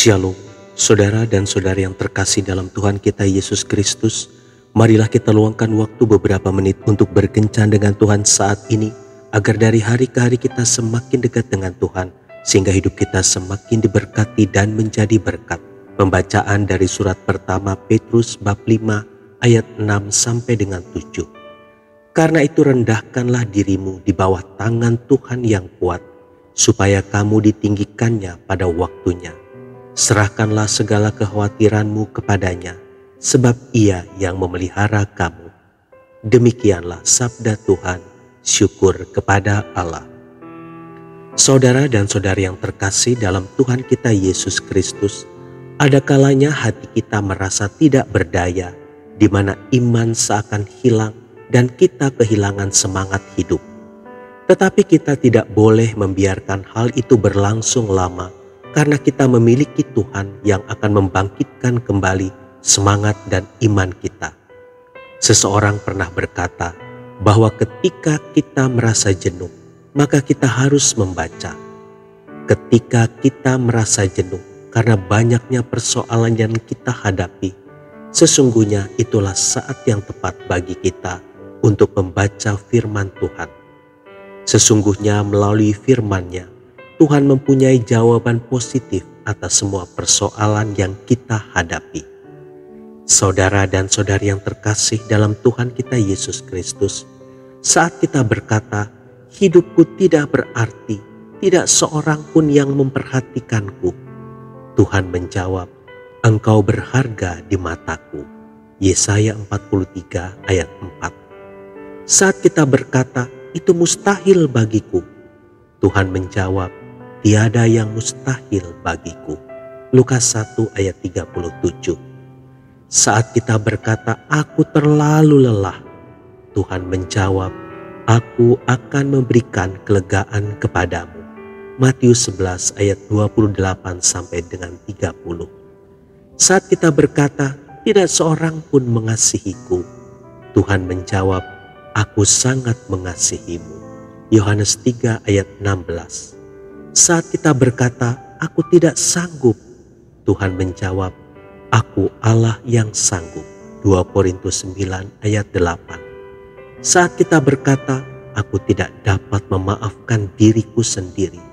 Shalom, saudara dan saudari yang terkasih dalam Tuhan kita Yesus Kristus. Marilah kita luangkan waktu beberapa menit untuk berkencan dengan Tuhan saat ini, agar dari hari ke hari kita semakin dekat dengan Tuhan, sehingga hidup kita semakin diberkati dan menjadi berkat. Pembacaan dari surat pertama Petrus bab 5 ayat 6 sampai dengan 7. Karena itu rendahkanlah dirimu di bawah tangan Tuhan yang kuat, supaya kamu ditinggikannya pada waktunya. Serahkanlah segala kekhawatiranmu kepadanya, sebab Ia yang memelihara kamu. Demikianlah sabda Tuhan, syukur kepada Allah. Saudara dan saudari yang terkasih dalam Tuhan kita Yesus Kristus, ada kalanya hati kita merasa tidak berdaya, di mana iman seakan hilang dan kita kehilangan semangat hidup. Tetapi kita tidak boleh membiarkan hal itu berlangsung lama, karena kita memiliki Tuhan yang akan membangkitkan kembali semangat dan iman kita. Seseorang pernah berkata bahwa ketika kita merasa jenuh, maka kita harus membaca. Ketika kita merasa jenuh karena banyaknya persoalan yang kita hadapi, sesungguhnya itulah saat yang tepat bagi kita untuk membaca firman Tuhan. Sesungguhnya melalui firman-Nya, Tuhan mempunyai jawaban positif atas semua persoalan yang kita hadapi. Saudara dan saudari yang terkasih dalam Tuhan kita Yesus Kristus, saat kita berkata, hidupku tidak berarti, tidak seorang pun yang memperhatikanku, Tuhan menjawab, engkau berharga di mataku. Yesaya 43 ayat 4. Saat kita berkata, itu mustahil bagiku, Tuhan menjawab, tiada yang mustahil bagiku. Lukas 1 ayat 37. Saat kita berkata, aku terlalu lelah, Tuhan menjawab, aku akan memberikan kelegaan kepadamu. Matius 11 ayat 28 sampai dengan 30. Saat kita berkata, tidak seorang pun mengasihiku, Tuhan menjawab, aku sangat mengasihimu. Yohanes 3 ayat 16. Saat kita berkata, aku tidak sanggup, Tuhan menjawab, aku Allah yang sanggup. 2 Korintus 9 ayat 8. Saat kita berkata, aku tidak dapat memaafkan diriku sendiri,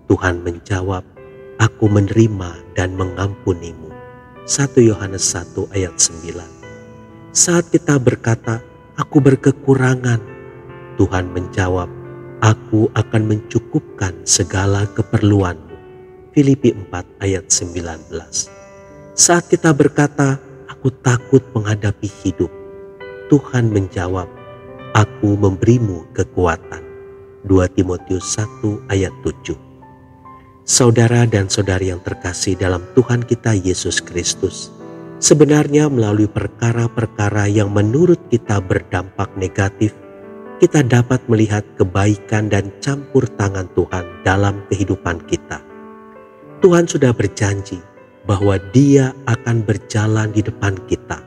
Tuhan menjawab, aku menerima dan mengampunimu. 1 Yohanes 1 ayat 9. Saat kita berkata, aku berkekurangan, Tuhan menjawab, aku akan mencukupkan segala keperluanmu. Filipi 4 ayat 19. Saat kita berkata, aku takut menghadapi hidup, Tuhan menjawab, aku memberimu kekuatan. 2 Timotius 1 ayat 7. Saudara dan saudari yang terkasih dalam Tuhan kita Yesus Kristus, sebenarnya melalui perkara-perkara yang menurut kita berdampak negatif, kita dapat melihat kebaikan dan campur tangan Tuhan dalam kehidupan kita. Tuhan sudah berjanji bahwa Dia akan berjalan di depan kita.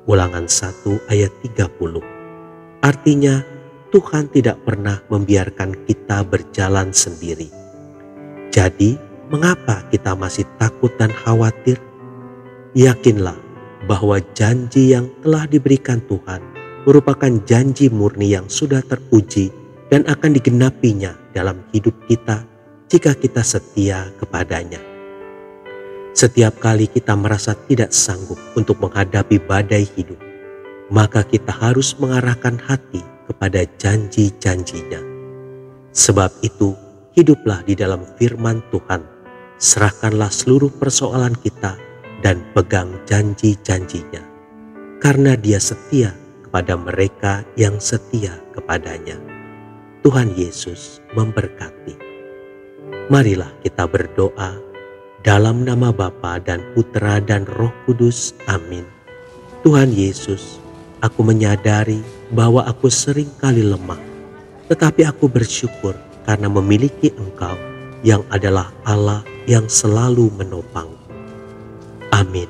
Ulangan 1 ayat 30. Artinya, Tuhan tidak pernah membiarkan kita berjalan sendiri. Jadi, mengapa kita masih takut dan khawatir? Yakinlah bahwa janji yang telah diberikan Tuhan merupakan janji murni yang sudah teruji dan akan digenapinya dalam hidup kita jika kita setia kepadanya. Setiap kali kita merasa tidak sanggup untuk menghadapi badai hidup, maka kita harus mengarahkan hati kepada janji-janjinya. Sebab itu, hiduplah di dalam firman Tuhan, serahkanlah seluruh persoalan kita dan pegang janji-janjinya, karena Dia setia kepada mereka yang setia kepadanya. Tuhan Yesus memberkati. Marilah kita berdoa dalam nama Bapa dan Putra dan Roh Kudus. Amin. Tuhan Yesus, aku menyadari bahwa aku sering kali lemah, tetapi aku bersyukur karena memiliki Engkau yang adalah Allah yang selalu menopang. Amin.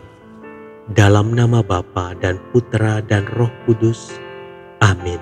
Dalam nama Bapa dan Putra dan Roh Kudus. Amin.